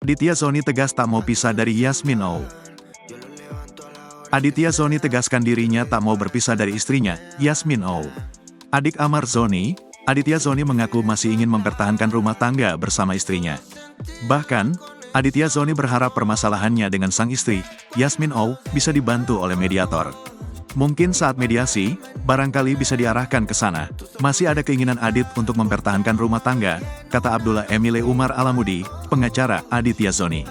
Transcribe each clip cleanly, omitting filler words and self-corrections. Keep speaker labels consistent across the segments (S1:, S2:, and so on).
S1: Aditya Sony tegas tak mau pisah dari Yasmin Oh. Aditya Sony tegaskan dirinya tak mau berpisah dari istrinya, Yasmin Oh. Adik Amar Sony, Aditya Sony mengaku masih ingin mempertahankan rumah tangga bersama istrinya. Bahkan, Aditya Sony berharap permasalahannya dengan sang istri, Yasmin Oh, bisa dibantu oleh mediator. Mungkin saat mediasi, barangkali bisa diarahkan ke sana. Masih ada keinginan Adit untuk mempertahankan rumah tangga, kata Abdullah Emile Umar Alamudi, pengacara Aditya Sony.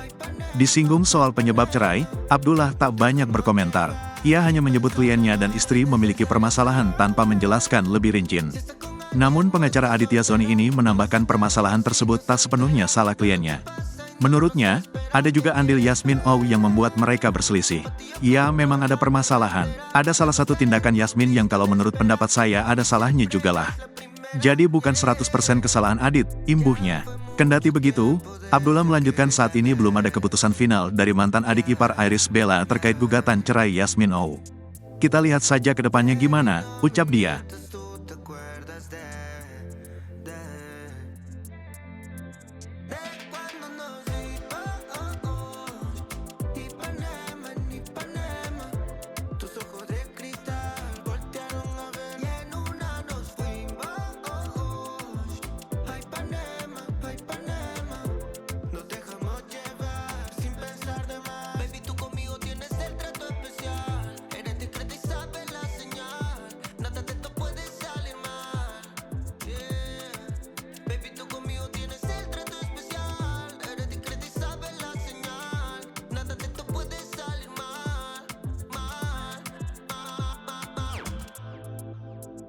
S1: Disinggung soal penyebab cerai, Abdullah tak banyak berkomentar. Ia hanya menyebut kliennya dan istri memiliki permasalahan tanpa menjelaskan lebih rinci. Namun pengacara Aditya Sony ini menambahkan permasalahan tersebut tak sepenuhnya salah kliennya. Menurutnya, ada juga andil Yasmin Oh yang membuat mereka berselisih. Ya, memang ada permasalahan. Ada salah satu tindakan Yasmin yang kalau menurut pendapat saya ada salahnya juga lah. Jadi bukan 100% kesalahan Adit, imbuhnya. Kendati begitu, Abdullah melanjutkan saat ini belum ada keputusan final dari mantan adik ipar Iris Bella terkait gugatan cerai Yasmin Oh. Kita lihat saja ke depannya gimana, ucap dia.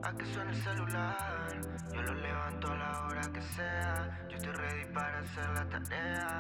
S2: A que suene el celular, yo lo levanto a la hora que sea. Yo estoy ready para hacer la tarea.